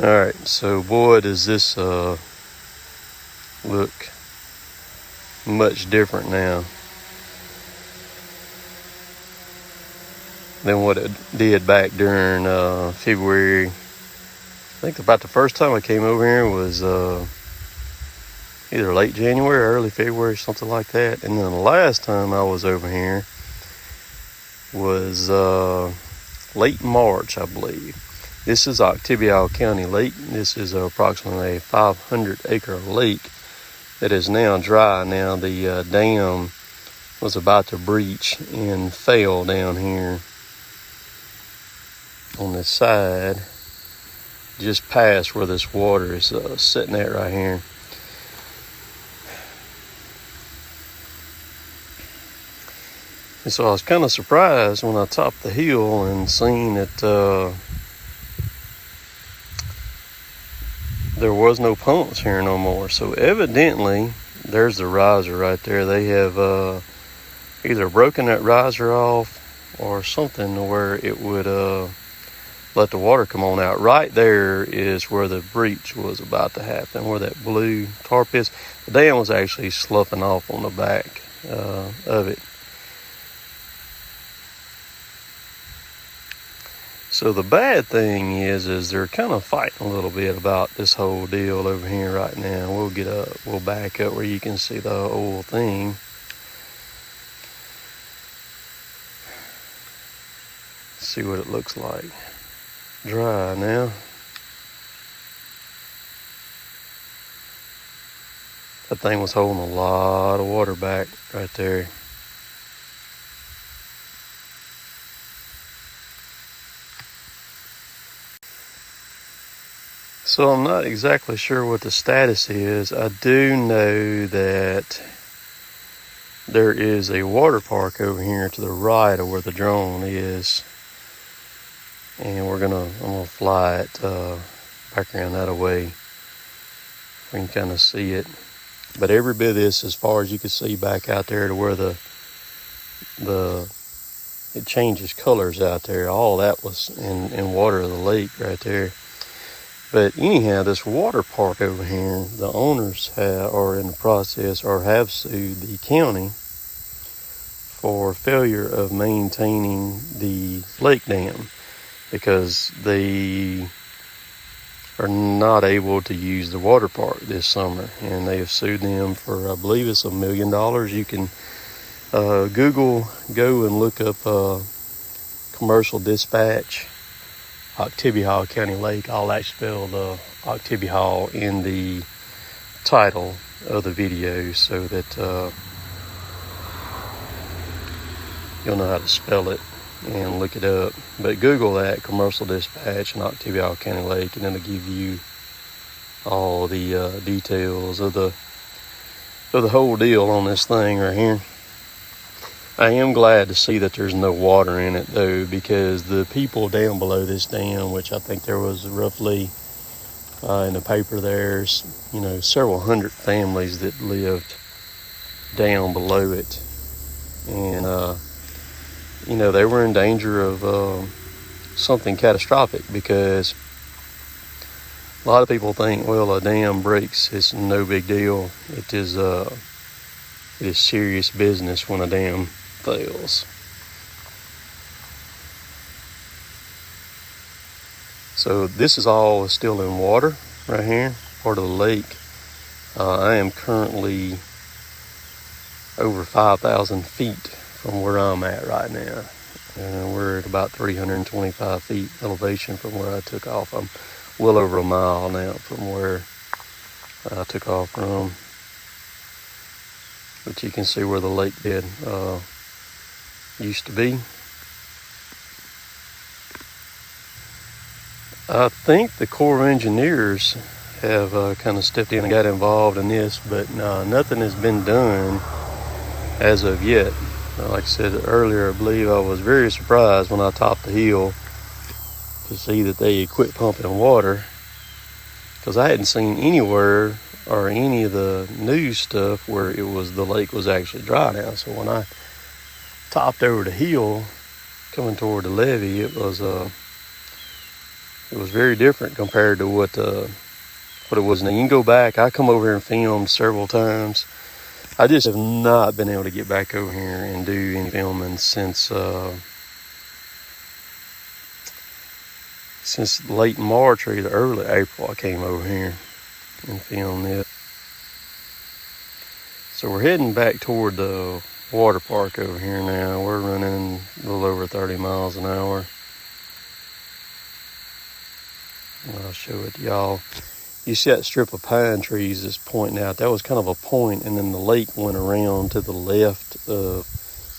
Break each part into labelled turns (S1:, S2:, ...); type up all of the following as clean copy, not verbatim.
S1: Alright, so boy does this look much different now than what it did back during February. I think about the first time I came over here was either late January or early February, something like that. And then the last time I was over here was late March, I believe. This is Oktibbeha County Lake. This is approximately a 500-acre lake that is now dry. Now the dam was about to breach and fail down here on this side, just past where this water is sitting at right here. And so I was kind of surprised when I topped the hill and seen that there was no pumps here no more. So evidently, there's the riser right there. They have either broken that riser off or something where it would let the water come on out. Right there is where the breach was about to happen, where that blue tarp is. The dam was actually sloughing off on the back of it. So the bad thing is they're kind of fighting a little bit about this whole deal over here right now. We'll back up where you can see the whole thing. See what it looks like. Dry now. That thing was holding a lot of water back right there. So I'm not exactly sure what the status is. I do know that there is a water park over here to the right of where the drone is. And I'm gonna fly it back around that way. We can kind of see it. But every bit of this, as far as you can see back out there to where it changes colors out there, all that was in water of the lake right there. But anyhow, this water park over here, the owners are in the process or have sued the county for failure of maintaining the lake dam because they are not able to use the water park this summer. And they have sued them for, I believe it's $1 million. You can go and look up commercial dispatch. Oktibbeha County Lake. I'll actually spell the Oktibbeha in the title of the video so that you'll know how to spell it and look it up. But Google that, commercial dispatch in Oktibbeha County Lake, and it'll give you all the details of the whole deal on this thing right here. I am glad to see that there's no water in it though, because the people down below this dam, which I think there was roughly in the paper there's, several hundred families that lived down below it. And, they were in danger of something catastrophic because a lot of people think, well, a dam breaks, it's no big deal. It is serious business when a dam fails. So this is all still in water right here, part of the lake. I am currently over 5,000 feet from where I'm at right now. And we're at about 325 feet elevation from where I took off. I'm well over a mile now from where I took off from. But you can see where the lake bed used to be. I think the Corps of Engineers have kind of stepped in and got involved in this, but nothing has been done as of yet. Like I said earlier, I believe I was very surprised when I topped the hill to see that they had quit pumping water, because I hadn't seen anywhere or any of the news stuff where the lake was actually dry now. So when I topped over the hill coming toward the levee, it was It was very different compared to what it was. Now you can go back. I come over here and filmed several times. I just have not been able to get back over here and do any filming since late March or either early April. I came over here and filmed it. So we're heading back toward the water park over here now. We're running a little over 30 miles an hour. I'll show it to y'all. You see that strip of pine trees that's pointing out? That was kind of a point, and then the lake went around to the left of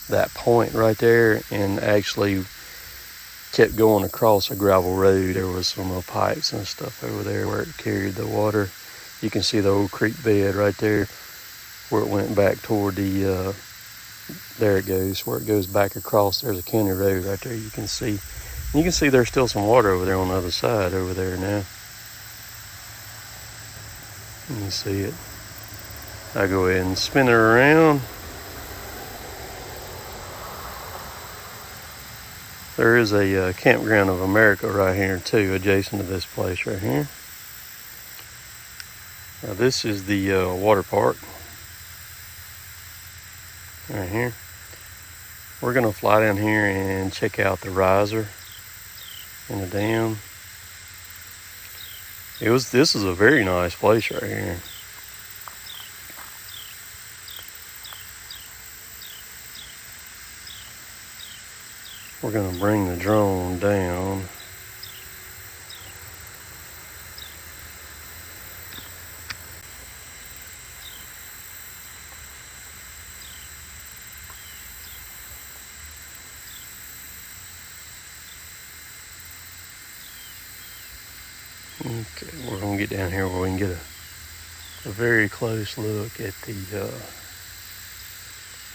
S1: that point right there and actually kept going across a gravel road. There was some pipes and stuff over there where it carried the water. You can see the old creek bed right there where it went back toward the, there it goes, where it goes back across. There's a county road right there you can see. You can see there's still some water over there on the other side over there now. You see it. I go ahead and spin it around. There is a Campground of America right here too, adjacent to this place right here. Now this is the water park right here. We're gonna fly down here and check out the riser in the dam. This is a very nice place right here. We're gonna bring the drone down. Okay, we're gonna get down here where we can get a very close look at the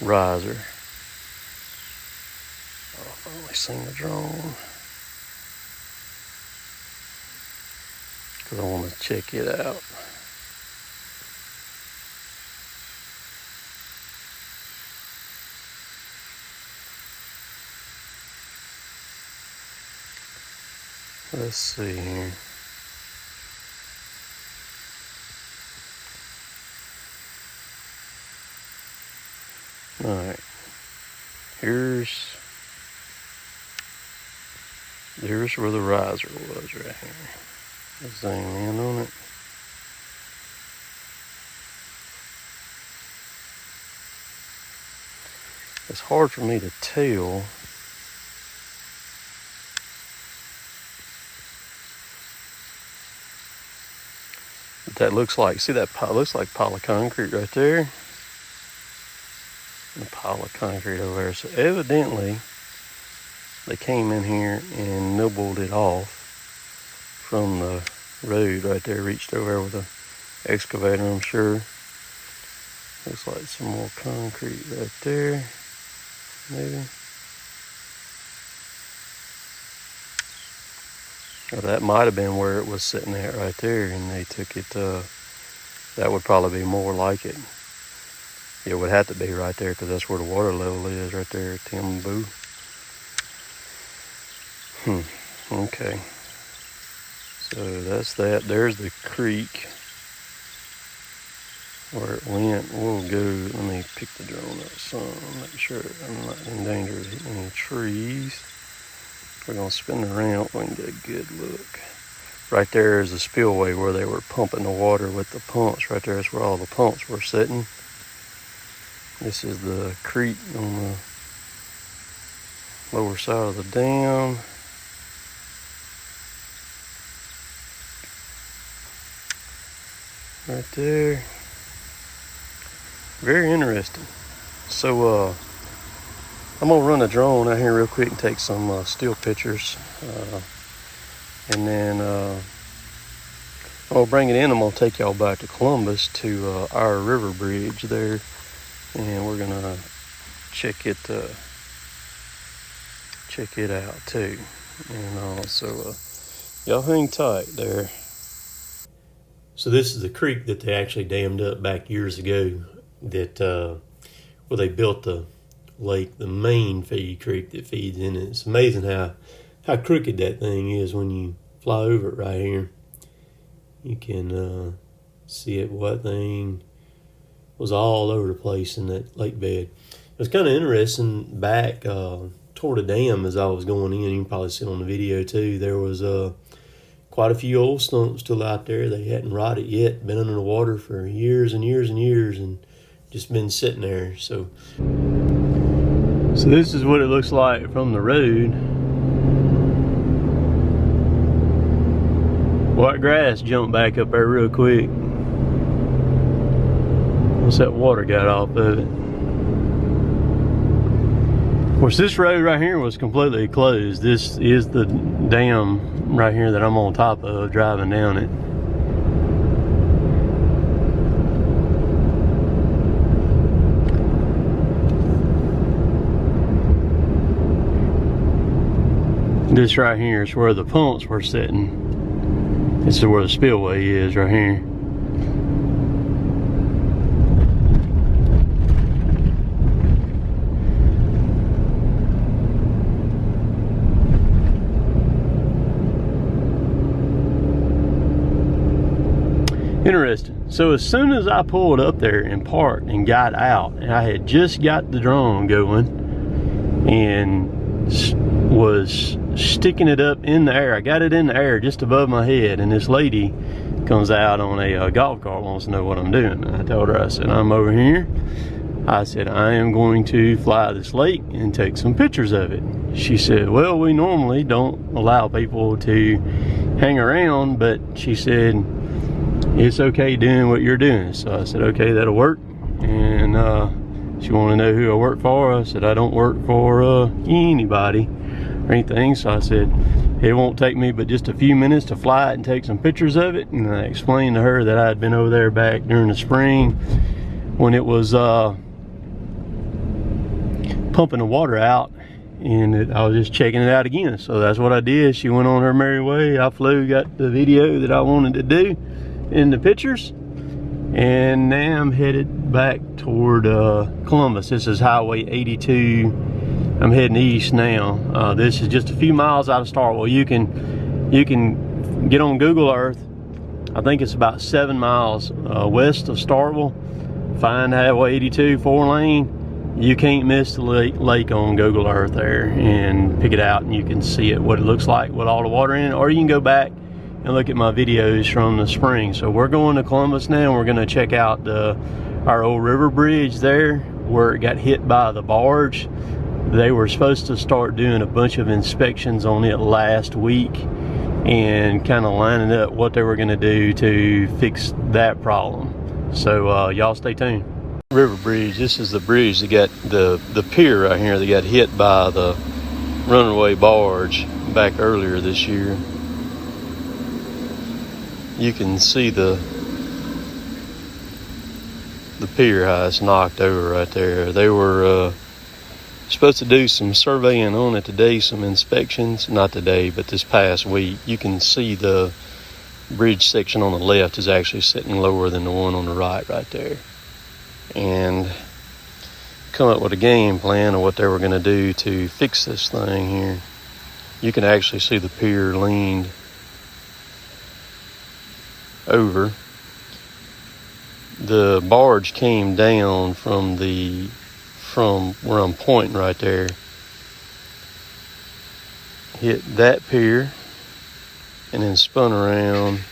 S1: riser. I've finally seen the drone because I want to check it out. Let's see here. All right, here's where the riser was right here. Let's zoom in on it. It's hard for me to tell. But that looks like, see that pile, looks like pile of concrete right there. And a pile of concrete over there. So evidently, they came in here and nibbled it off from the road right there, reached over there with an excavator, I'm sure. Looks like some more concrete right there, maybe. Or that might have been where it was sitting at right there, and they took it, that would probably be more like it. It would have to be right there because that's where the water level is, right there at Timboo. Okay. So that's that. There's the creek where it went. We'll go, let me pick the drone up some, make sure I'm not in danger of hitting any trees. We're gonna spin around so we can get a good look. Right there is the spillway where they were pumping the water with the pumps. Right there is where all the pumps were sitting. This is the creek on the lower side of the dam. Right there. Very interesting. So I'm gonna run a drone out here real quick and take some still pictures, and then I'll bring it in. I'm gonna take y'all back to Columbus to our river bridge there, and we're gonna check it out too. And so y'all hang tight there. So this is the creek that they actually dammed up back years ago, that where they built the lake, the main feed creek that feeds in it. It's amazing how crooked that thing is when you fly over it right here. You can see it. What thing was all over the place in that lake bed. It was kind of interesting back toward the dam as I was going in. You can probably see it on the video too. There was quite a few old stumps still out there. They hadn't rotted yet, been under the water for years and years and years, and just been sitting there. So this is what it looks like from the road. White grass jumped back up there real quick once that water got off of it. Of course, this road right here was completely closed. This is the dam right here that I'm on top of, driving down it. This right here is where the pumps were sitting. This is where the spillway is right here. Interesting. So as soon as I pulled up there and parked and got out, and I had just got the drone going and was sticking it up in the air. I got it in the air just above my head, and this lady comes out on a golf cart, wants to know what I'm doing. I told her, I said, I'm over here. I said, I am going to fly this lake and take some pictures of it. She said, well, we normally don't allow people to hang around, but she said, it's okay doing what you're doing. So I said, okay, that'll work. And she wanted to know who I work for. I said, I don't work for anybody or anything. So I said, it won't take me but just a few minutes to fly it and take some pictures of it. And I explained to her that I had been over there back during the spring when it was pumping the water out, and I was just checking it out again. So that's what I did. She went on her merry way. I flew, got the video that I wanted to do in the pictures, and now I'm headed back toward Columbus. This is Highway 82. I'm heading east now. This is just a few miles out of Starkville. You can get on Google Earth. I think it's about 7 miles west of Starkville. Find Highway 82 4-lane. You can't miss the lake on Google Earth there, and pick it out, and you can see it, what it looks like with all the water in it. Or you can go back and look at my videos from the spring. So we're going to Columbus now, and we're going to check out our old river bridge there where it got hit by the barge. They were supposed to start doing a bunch of inspections on it last week and kind of lining up what they were going to do to fix that problem. So y'all stay tuned. River bridge, this is the bridge that got the pier right here that got hit by the runaway barge back earlier this year. You can see the pier, how it's knocked over right there. They were supposed to do some surveying on it today, some inspections. Not today, but this past week. You can see the bridge section on the left is actually sitting lower than the one on the right there. And come up with a game plan of what they were going to do to fix this thing here. You can actually see the pier leaned over. The barge came down from where I'm pointing right there, hit that pier, and then spun around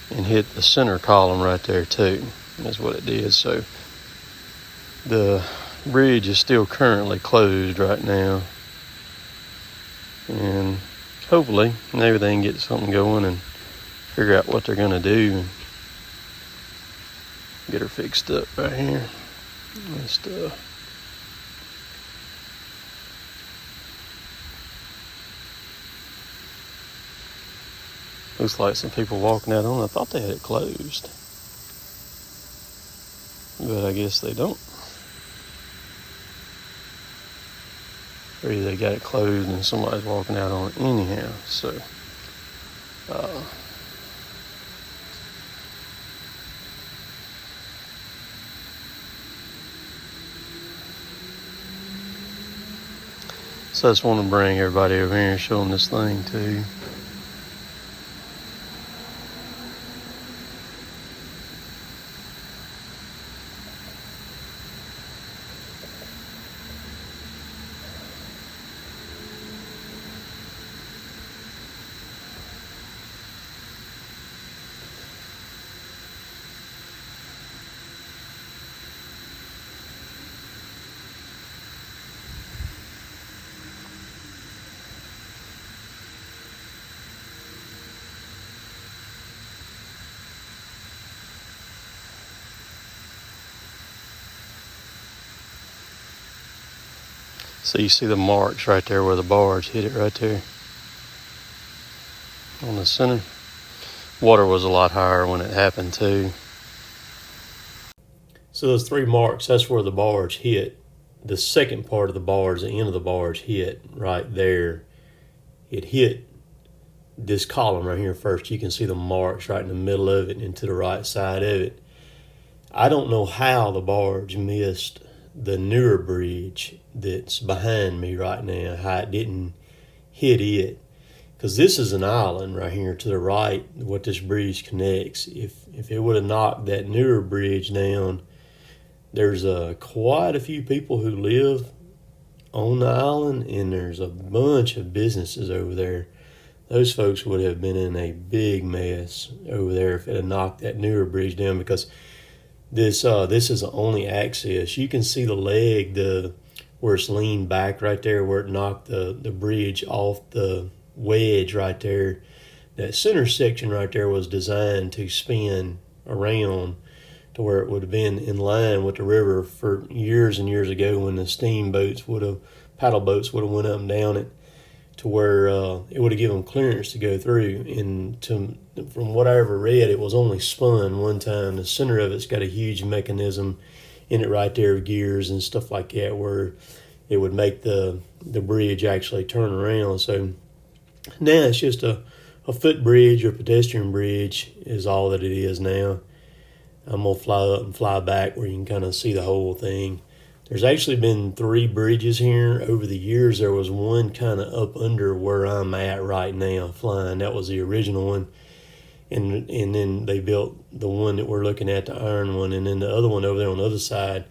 S1: and hit the center column right there too. That's what it did. So the bridge is still currently closed right now, and hopefully maybe they can get something going and figure out what they're going to do and get her fixed up right here. Looks like some people walking out on it. I thought they had it closed, but I guess they don't. Or either they got it closed and somebody's walking out on it anyhow. So so I just want to bring everybody over here and show them this thing too. So you see the marks right there where the barge hit it right there on the center. Water was a lot higher when it happened too. So those 3 marks, that's where the barge hit. The second part of the barge, the end of the barge hit right there. It hit this column right here first. You can see the marks right in the middle of it and to the right side of it. I don't know how the barge missed the newer bridge that's behind me right now, how it didn't hit it. Because this is an island right here to the right, what this bridge connects. If it would have knocked that newer bridge down, there's quite a few people who live on the island, and there's a bunch of businesses over there. Those folks would have been in a big mess over there if it had knocked that newer bridge down, because this is the only access. You can see the leg, where it's leaned back right there, where it knocked the bridge off the wedge right there. That center section right there was designed to spin around to where it would have been in line with the river for years and years ago, when the paddle boats would have went up and down it, to where it would have given them clearance to go through. And from what I ever read, it was only spun one time. The center of it's got a huge mechanism in it right there, of gears and stuff like that, where it would make the bridge actually turn around. So now it's just a footbridge or pedestrian bridge is all that it is now. I'm going to fly up and fly back where you can kind of see the whole thing. There's actually been 3 bridges here over the years. There was one kind of up under where I'm at right now flying. That was the original one. And then they built the one that we're looking at, the iron one. And then the other one over there on the other side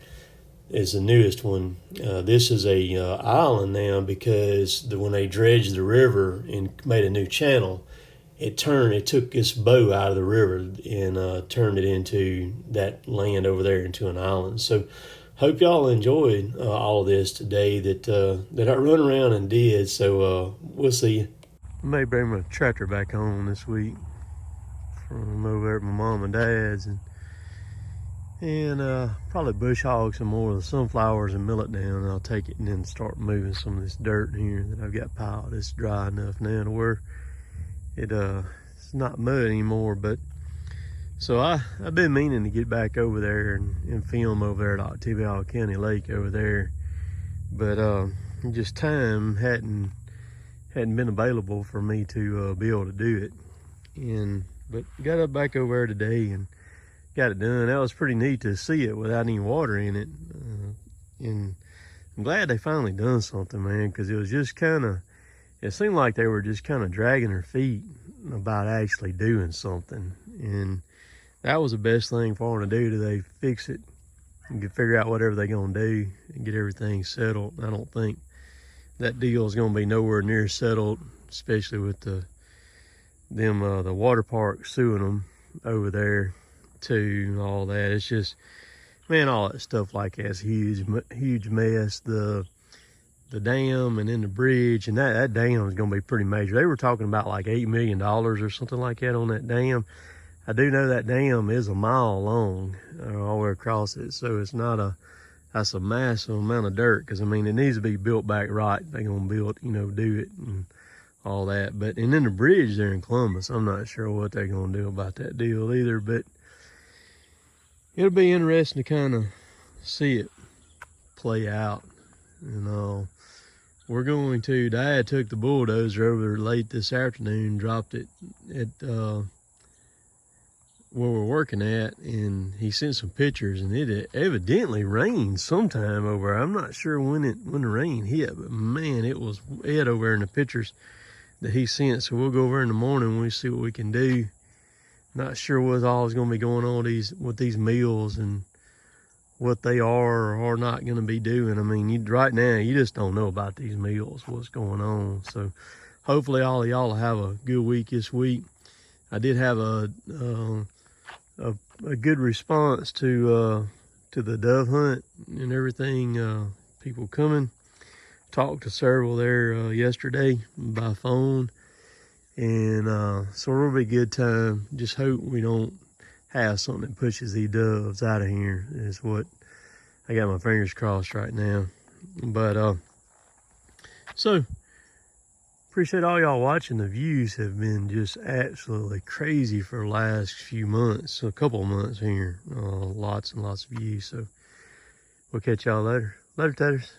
S1: is the newest one. This is a island now, because when they dredged the river and made a new channel, it took this bow out of the river and turned it into that land over there into an island. So hope y'all enjoyed all of this today that I run around and did. So we'll see you. I may bring my tractor back home this week from over at my mom and dad's, and probably bush hog some more of the sunflowers and mill it down, and I'll take it and then start moving some of this dirt here that I've got piled. It's dry enough now to where it's not mud anymore. But so I've been meaning to get back over there and film over there at Oktibbeha County Lake over there, but just time hadn't been available for me to be able to do it. But got up back over there today and got it done. That was pretty neat to see it without any water in it, and I'm glad they finally done something, man, because it was just it seemed like they were just kind of dragging their feet about actually doing something. And that was the best thing for them to do. They fix it and figure out whatever they're going to do and get everything settled. I don't think that deal is going to be nowhere near settled, especially with the water park suing them over there too and all that. It's just, man, all that stuff like that's huge mess. The dam and then the bridge, and that dam is going to be pretty major. They were talking about like $8 million or something like that on that dam. I do know that dam is a mile long all the way across it, so it's not that's a massive amount of dirt, because I mean it needs to be built back right. They're going to build, do it and all that. And then the bridge there in Columbus, I'm not sure what they're going to do about that deal either, but it'll be interesting to kind of see it play out. We're going to, Dad took the bulldozer over late this afternoon, dropped it at where we're working at, and he sent some pictures, and it evidently rained sometime over. I'm not sure when the rain hit, but man, it was wet over in the pictures that he sent. So we'll go over in the morning and we'll see what we can do. Not sure what all is going to be going on with these mills and what they are or are not going to be doing. I mean, right now, you just don't know about these mills, what's going on. So hopefully all of y'all will have a good week this week. I did have a good response to the dove hunt and everything. People coming. Talked to several there yesterday by phone. And so it'll be a good time. Just hope we don't have something that pushes these doves out of here is what I got my fingers crossed right now. But So, appreciate all y'all watching. The views have been just absolutely crazy for the last few months, a couple of months here. Lots and lots of views. So we'll catch y'all later. Later, taters.